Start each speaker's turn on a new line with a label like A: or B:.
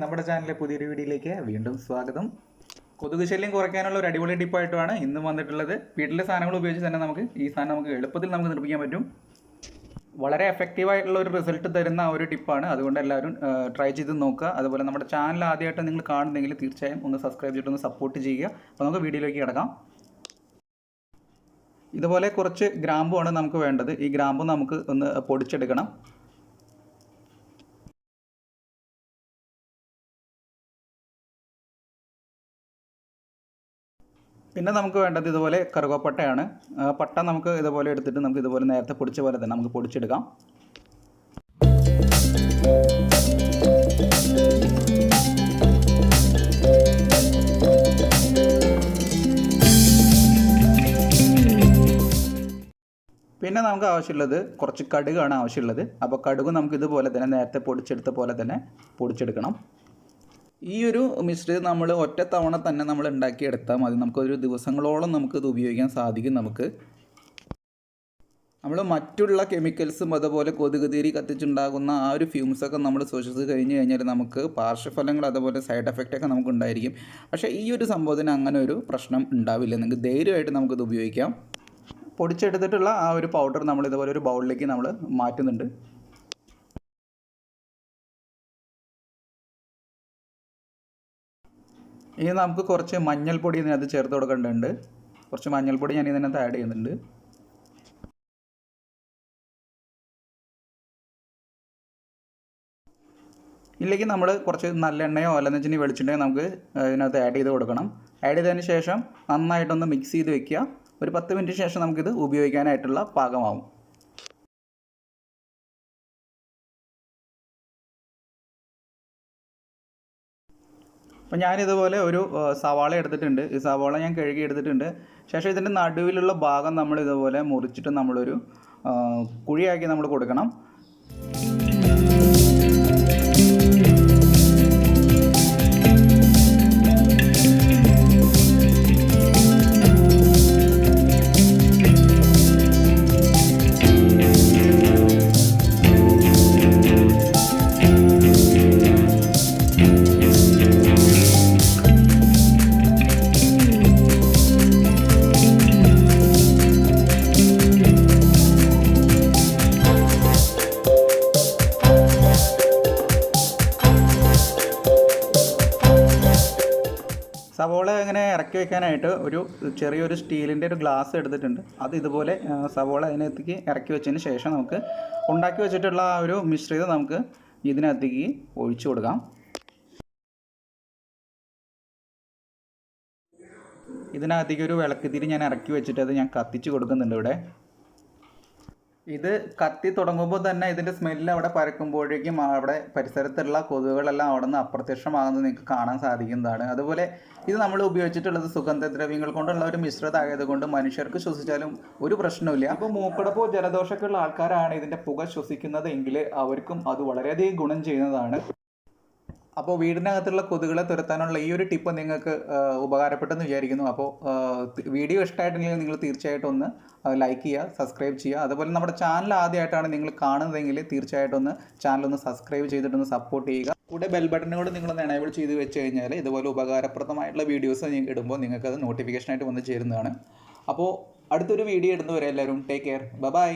A: നമ്മുടെ ചാനലിലെ പുതിയൊരു വീഡിയോയിലേക്ക് വീണ്ടും സ്വാഗതം. കൊതുക് ശല്യം കുറയ്ക്കാനുള്ള ഒരു അടിപൊളി ടിപ്പായിട്ടാണ് ഇന്ന് വന്നിട്ടുള്ളത്. വീട്ടിലെ സാധനങ്ങൾ ഉപയോഗിച്ച് തന്നെ ഈ സാധനം നമുക്ക് എളുപ്പത്തിൽ നിർമ്മിക്കാൻ പറ്റും. വളരെ എഫക്റ്റീവായിട്ടുള്ള ഒരു റിസൾട്ട് തരുന്ന ഒരു ടിപ്പാണ്. അതുകൊണ്ട് എല്ലാവരും ട്രൈ ചെയ്ത് നോക്കുക. അതുപോലെ നമ്മുടെ ചാനൽ ആദ്യമായിട്ട് നിങ്ങൾ കാണുന്നെങ്കിൽ തീർച്ചയായും ഒന്ന് സബ്സ്ക്രൈബ് ചെയ്തിട്ടൊന്ന് സപ്പോർട്ട് ചെയ്യുക. അപ്പോൾ നമുക്ക് വീഡിയോയിലേക്ക് കിടക്കാം. ഇതുപോലെ കുറച്ച് ഗ്രാമ്പുമാണ് നമുക്ക് വേണ്ടത്. ഈ ഗ്രാമ്പു നമുക്ക് ഒന്ന് പൊടിച്ചെടുക്കണം. പിന്നെ നമുക്ക് വേണ്ടത് ഇതുപോലെ കറുവപ്പട്ടയാണ്. പട്ട നമുക്ക് ഇതുപോലെ എടുത്തിട്ട് നമുക്ക് ഇതുപോലെ നേരത്തെ പൊടിച്ച പോലെ തന്നെ നമുക്ക് പൊടിച്ചെടുക്കാം. പിന്നെ നമുക്ക് ആവശ്യമുള്ളത് കുറച്ച് കടുകാണ് ആവശ്യമുള്ളത്. അപ്പോൾ കടുക് നമുക്ക് ഇതുപോലെ തന്നെ നേരത്തെ പൊടിച്ചെടുത്ത പോലെ തന്നെ പൊടിച്ചെടുക്കണം. ഈ ഒരു മിശ്രിതം നമ്മൾ ഒറ്റ തവണ തന്നെ നമ്മൾ ഉണ്ടാക്കിയെടുത്താൽ മതി. നമുക്കൊരു ദിവസങ്ങളോളം നമുക്കിത് ഉപയോഗിക്കാൻ സാധിക്കും. നമ്മൾ മറ്റുള്ള കെമിക്കൽസും അതുപോലെ കൊതുക് തിരി കത്തിച്ചുണ്ടാകുന്ന ആ ഒരു ഫ്യൂംസൊക്കെ നമ്മൾ ശ്വസിച്ച് കഴിഞ്ഞാൽ നമുക്ക് പാർശ്വഫലങ്ങൾ അതുപോലെ സൈഡ് എഫക്റ്റൊക്കെ നമുക്ക് ഉണ്ടായിരിക്കും. പക്ഷേ ഈ ഒരു സംഭവത്തിന് അങ്ങനെ ഒരു പ്രശ്നം ഉണ്ടാവില്ല. നിങ്ങൾക്ക് ധൈര്യമായിട്ട് നമുക്കിത് ഉപയോഗിക്കാം. പൊടിച്ചെടുത്തിട്ടുള്ള ആ ഒരു പൗഡർ നമ്മൾ ഇതുപോലെ ഒരു ബൗളിലേക്ക് നമ്മൾ മാറ്റുന്നുണ്ട്. ഇനി നമുക്ക് കുറച്ച് മഞ്ഞൾപ്പൊടി ഇതിനകത്ത് ചേർത്ത് കൊടുക്കേണ്ടതുണ്ട്. കുറച്ച് മഞ്ഞൾപ്പൊടി ഞാൻ ഇതിനകത്ത് ആഡ് ചെയ്യുന്നുണ്ട്. ഇല്ലെങ്കിൽ നമ്മൾ കുറച്ച് നല്ലെണ്ണയോ അല്ലെന്ന് വെച്ചിട്ടുണ്ടെങ്കിൽ വെളിച്ചെണ്ണയോ നമുക്ക് ഇതിനകത്ത് ആഡ് ചെയ്ത് കൊടുക്കണം. ആഡ് ചെയ്തതിന് ശേഷം നന്നായിട്ടൊന്ന് മിക്സ് ചെയ്ത് വെക്കുക. ഒരു 10 മിനിറ്റ് ശേഷം നമുക്കിത് ഉപയോഗിക്കാനായിട്ടുള്ള പാകമാവും. അപ്പോൾ ഞാനിതുപോലെ ഒരു സവാള എടുത്തിട്ടുണ്ട്. ഈ സവാള ഞാൻ കഴുകി എടുത്തിട്ടുണ്ട്. ശേഷം ഇതിൻ്റെ നടുവിലുള്ള ഭാഗം നമ്മൾ ഇതുപോലെ മുറിച്ചിട്ട് നമ്മളൊരു കുഴിയാക്കി നമ്മൾ കൊടുക്കണം. സവോള ഇങ്ങനെ ഇറക്കി വെക്കാനായിട്ട് ഒരു ചെറിയൊരു സ്റ്റീലിൻ്റെ ഒരു ഗ്ലാസ് എടുത്തിട്ടുണ്ട്. അത് ഇതുപോലെ സവോള അതിനകത്തേക്ക് ഇറക്കി വെച്ചതിന് ശേഷം നമുക്ക് ഉണ്ടാക്കി വെച്ചിട്ടുള്ള ആ ഒരു മിശ്രിതം നമുക്ക് ഇതിനകത്തേക്ക് ഒഴിച്ചു കൊടുക്കാം. ഇതിനകത്തേക്ക് ഒരു വിളക്കുതിരി ഞാൻ ഇറക്കി വെച്ചിട്ട് അത് ഞാൻ കത്തിച്ച് കൊടുക്കുന്നുണ്ട്. ഇവിടെ ഇത് കത്തി തുടങ്ങുമ്പോൾ തന്നെ ഇതിൻ്റെ സ്മെല്ല് അവിടെ പരക്കുമ്പോഴേക്കും അവിടെ പരിസരത്തുള്ള കൊതുകുകളെല്ലാം അവിടെ നിന്ന് അപ്രത്യക്ഷമാകുന്നത് നിങ്ങൾക്ക് കാണാൻ സാധിക്കുന്നതാണ്. അതുപോലെ ഇത് നമ്മൾ ഉപയോഗിച്ചിട്ടുള്ളത് സുഗന്ധദ്രവ്യങ്ങൾ കൊണ്ടുള്ള ഒരു മിശ്രിതം ആയതുകൊണ്ട് മനുഷ്യർക്ക് ശ്വസിച്ചാലും ഒരു പ്രശ്നമില്ല. അപ്പോൾ മൂക്കടപ്പോ ജലദോഷമൊക്കെ ഉള്ള ആൾക്കാരാണ് ഇതിൻ്റെ പുക ശ്വസിക്കുന്നത് എങ്കിൽ അവർക്കും അത് വളരെയധികം ഗുണം ചെയ്യുന്നതാണ്. അപ്പോൾ വീടിനകത്തുള്ള കൊതുകുകളെ തുരത്താനുള്ള ഈ ഒരു ടിപ്പ് നിങ്ങൾക്ക് ഉപകാരപ്പെട്ടെന്ന് വിചാരിക്കുന്നു. അപ്പോൾ വീഡിയോ ഇഷ്ടമായിട്ടുണ്ടെങ്കിൽ നിങ്ങൾ തീർച്ചയായിട്ടും ഒന്ന് ലൈക്ക് ചെയ്യുക, സബ്സ്ക്രൈബ് ചെയ്യുക. അതുപോലെ നമ്മുടെ ചാനൽ ആദ്യമായിട്ടാണ് നിങ്ങൾ കാണുന്നതെങ്കിൽ തീർച്ചയായിട്ടും ഒന്ന് ചാനലൊന്ന് സബ്സ്ക്രൈബ് ചെയ്തിട്ടൊന്ന് സപ്പോർട്ട് ചെയ്യുക. കൂടെ ബെൽ ബട്ടനോട് നിങ്ങളൊന്ന് എനേബിൾ ചെയ്ത് വെച്ച് കഴിഞ്ഞാൽ ഇതുപോലെ ഉപകാരപ്രദമായിട്ടുള്ള വീഡിയോസ് ഇടുമ്പോൾ നിങ്ങൾക്കത് നോട്ടിഫിക്കേഷനായിട്ട് വന്ന് ചേരുന്നതാണ്. അപ്പോൾ അടുത്തൊരു വീഡിയോ ഇടുന്നവരെ എല്ലാവരും ടേക്ക് കെയർ. ബൈ.